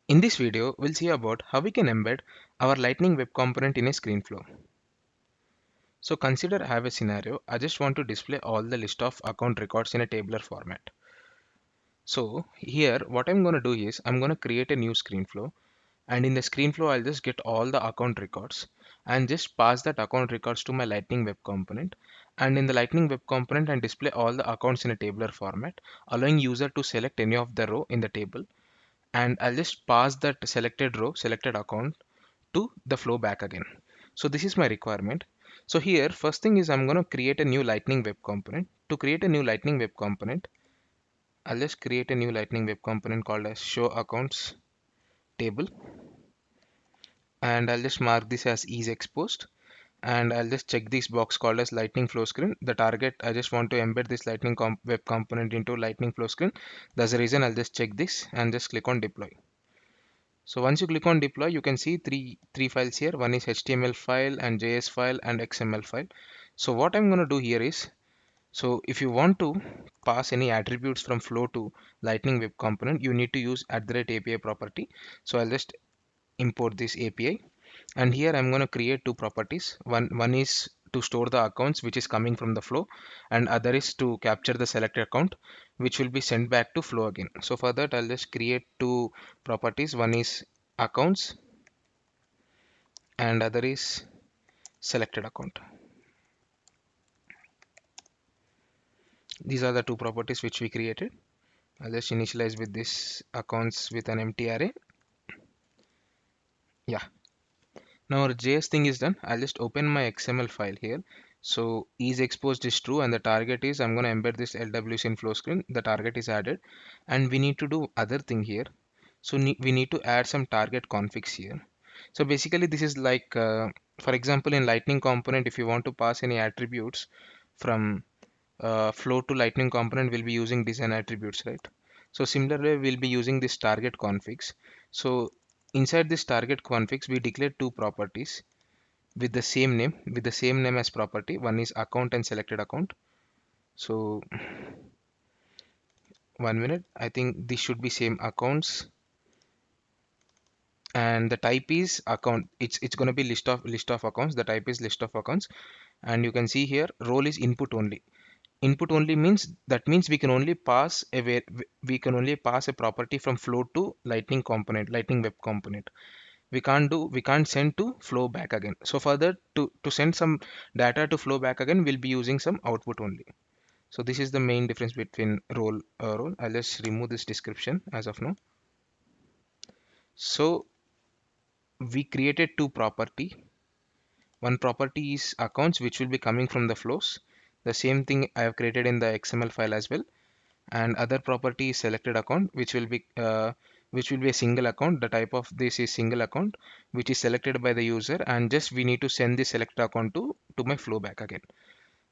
In this video, we'll see about how we can embed our Lightning Web Component in a ScreenFlow. So consider I have a scenario. I just want to display all the list of account records in a tabular format. So here, what I'm going to do is I'm going to create a new ScreenFlow, and in the ScreenFlow, I'll just get all the account records and just pass that account records to my Lightning Web Component. And in the Lightning Web Component, and display all the accounts in a tabular format, allowing user to select any of the row in the table. And I'll just pass that selected row, selected account to the flow back again. So this is my requirement. So here, first thing is I'm going to create a new Lightning Web Component. To create a new Lightning Web Component, I'll just create a new Lightning Web Component called as Show Accounts Table, and I'll just mark this as is exposed, and I'll just check this box called as Lightning Flow Screen. The target, I just want to embed this Web Component into Lightning Flow Screen. That's the reason I'll just check this and just click on deploy. So once you click on deploy, you can see three files here. One is HTML file and JS file and XML file. So what I'm going to do here is, so if you want to pass any attributes from flow to Lightning Web Component, you need to use @API property. So I'll just import this API, and here I'm going to create two properties. One is to store the accounts which is coming from the flow, and other is to capture the selected account which will be sent back to flow again. So for that, I'll just create two properties. One is accounts and other is selected account. These are the two properties which we created. I'll just initialize with this accounts with an empty array. Yeah, now our JS thing is done. I'll just open my XML file here. So is exposed is true, and the target is I'm going to embed this LWC in flow screen. The target is added, and we need to do other thing here. So we need to add some target configs here. So basically this is like, for example, in Lightning component, if you want to pass any attributes from flow to Lightning component, we'll be using design attributes, right? So similarly, we'll be using this target configs. So inside this target configs, we declare two properties with the same name as property. One is account and selected account. So 1 minute, I think this should be same accounts, and the type is account. It's going to be list of accounts. The type is list of accounts, and you can see here role is input only. Input only means that means we can only pass a property from flow to Lightning Web Component. We can't send to flow back again. So further, to send some data to flow back again, we'll be using some output only. So this is the main difference between role. I'll just remove this description as of now. So we created two property. One property is accounts, which will be coming from the flows. The same thing I have created in the XML file as well. And other property is selected account, which will be a single account. The type of this is single account, which is selected by the user, and just we need to send the selected account to my flow back again.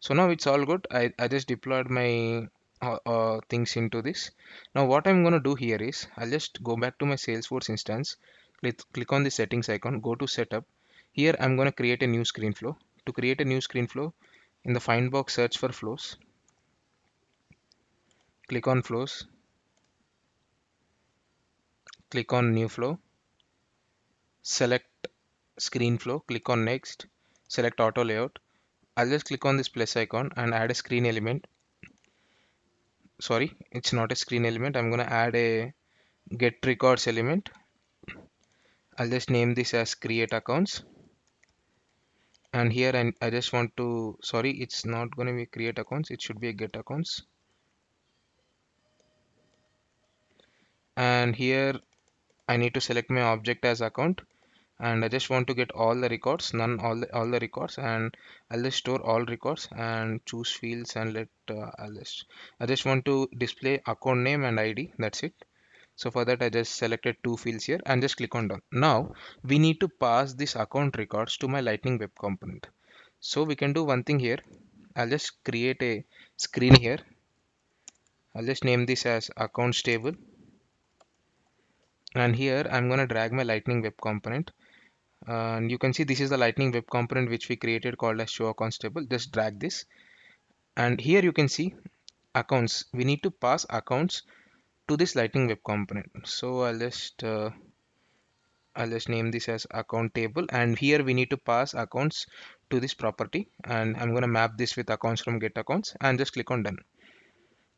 So now it's all good. I just deployed my things into this. Now what I'm going to do here is I'll just go back to my Salesforce instance, click on the settings icon, go to setup. Here I'm going to create a new screen flow. To create a new screen flow, in the find box, search for flows, click on flows, click on new flow, select screen flow, click on next, select auto layout. I'll just click on this plus icon and add a screen element. Sorry, it's not a screen element. I'm going to add a get records element. I'll just name this as create accounts, and here I just want to, sorry, it's not going to be create accounts, it should be a get accounts. And here I need to select my object as account, and I just want to get all the records, none, all the records, and I'll just store all records and choose fields, and I just want to display account name and ID. That's it. So for that, I just selected two fields here and just click on done. Now we need to pass this account records to my Lightning Web Component. So we can do one thing here. I'll just create a screen here. I'll just name this as accounts table. And here I'm going to drag my Lightning Web Component. And you can see this is the Lightning Web Component which we created called as show accounts table. Just drag this. And here you can see accounts. We need to pass accounts to this Lightning Web Component. So I'll just I'll just name this as account table, and here we need to pass accounts to this property, and I'm going to map this with accounts from get accounts and just click on done.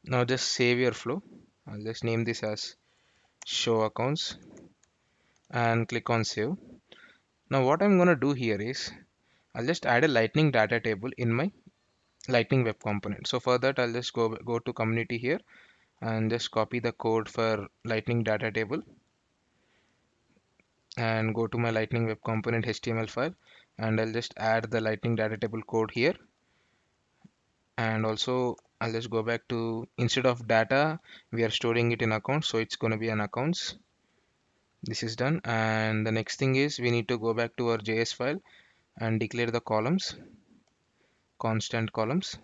Now just save your flow. I'll just name this as show accounts and click on save. Now what I'm going to do here is I'll just add a lightning data table in my lightning web component. So for that I'll just go to community here and just copy the code for lightning data table and go to my lightning web component HTML file, and I'll just add the lightning data table code here. And also I'll just go back to, instead of data we are storing it in accounts, so it's going to be an accounts. This is done, and the next thing is we need to go back to our JS file and declare the columns, constant columns.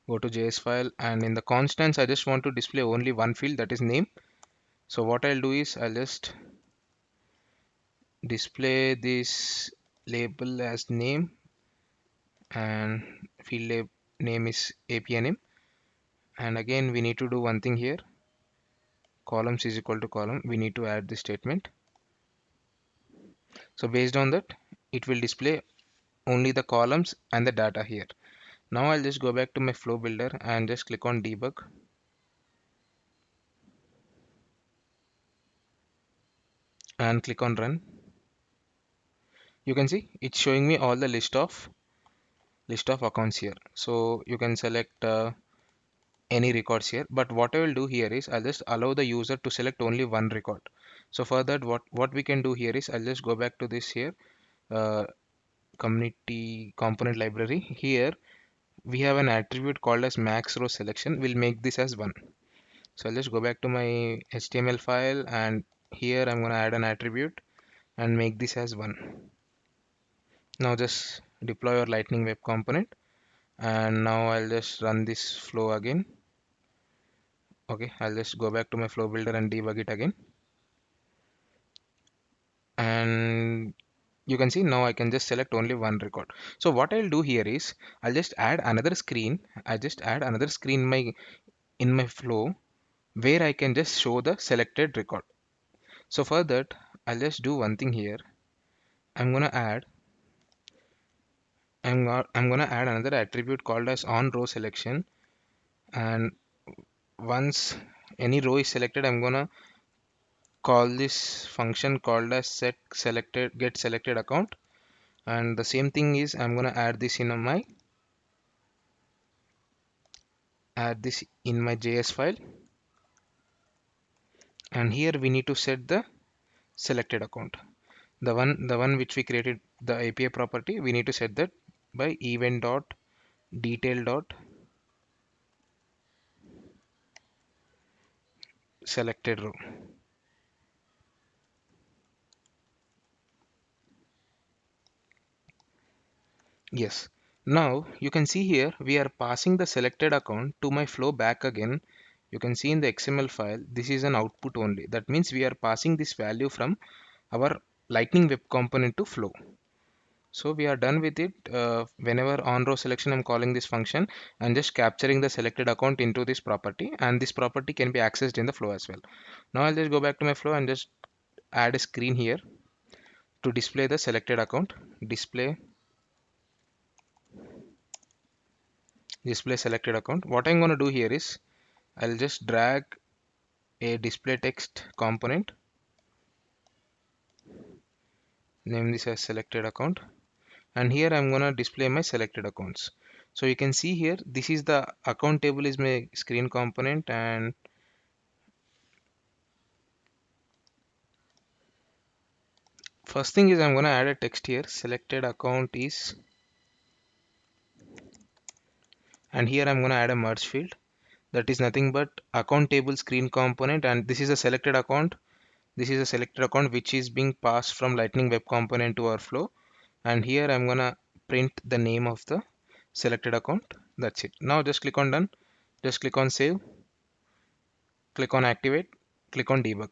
Go to JS file, and in the constants I just want to display only one field, that is name. So what I'll do is I'll just display this label as name, and name is API name. And again we need to do one thing here, columns is equal to column, we need to add this statement. So based on that it will display only the columns and the data here. Now I'll just go back to my flow builder and just click on debug and click on run. You can see it's showing me all the list of accounts here. So you can select any records here, but what I will do here is I'll just allow the user to select only one record. So for that what we can do here is I'll just go back to this here, uh, community component library. Here we have an attribute called as max row selection. We'll make this as 1. So I'll just go back to my HTML file, and here I'm going to add an attribute and make this as 1. Now just deploy your lightning web component, and now I'll just run this flow again. Okay, I'll just go back to my flow builder and debug it again, and you can see now I can just select only one record. So what I'll do here is I'll just add another screen. I just add another screen in my flow where I can just show the selected record. So for that I'll just do one thing here. I'm gonna add I'm gonna add another attribute called as on row selection, and once any row is selected I'm gonna call this function called as get selected account. And the same thing is I'm gonna add this in my JS file, and here we need to set the selected account, the one which we created, the API property. We need to set that by event dot detail dot selected row. Yes, now you can see here we are passing the selected account to my flow back again. You can see in the XML file this is an output only, that means we are passing this value from our lightning web component to flow. So we are done with it. Whenever on row selection I'm calling this function and just capturing the selected account into this property, and this property can be accessed in the flow as well. Now I'll just go back to my flow and just add a screen here to display the selected account. Display selected account. What I'm going to do here is I'll just drag a display text component, name this as selected account, and here I'm going to display my selected accounts. So you can see here this is the account table is my screen component, and first thing is I'm going to add a text here, selected account is, and here I'm going to add a merge field, that is nothing but account table screen component, and this is a selected account. This is a selected account which is being passed from lightning web component to our flow, and here I'm gonna print the name of the selected account. That's it. Now just click on done, just click on save, click on activate, click on debug.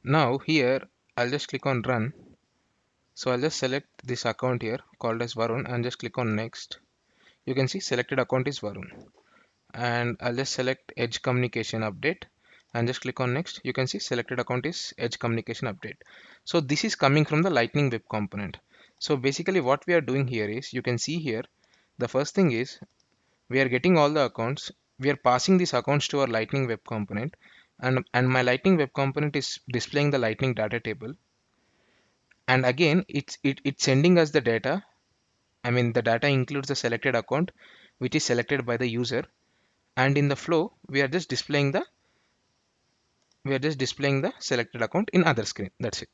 Now here I'll just click on run. So I'll just select this account here called as Varun and just click on next. You can see selected account is Varun, and I'll just select edge communication update and just click on next. You can see selected account is Edge Communication Update. So this is coming from the Lightning Web Component. So basically what we are doing here is, you can see here, the first thing is we are getting all the accounts. We are passing these accounts to our Lightning Web Component, and my Lightning Web Component is displaying the Lightning data table. And again, it's sending us the data. I mean, the data includes the selected account, which is selected by the user. And in the flow, we are just displaying the selected account in other screen. That's it.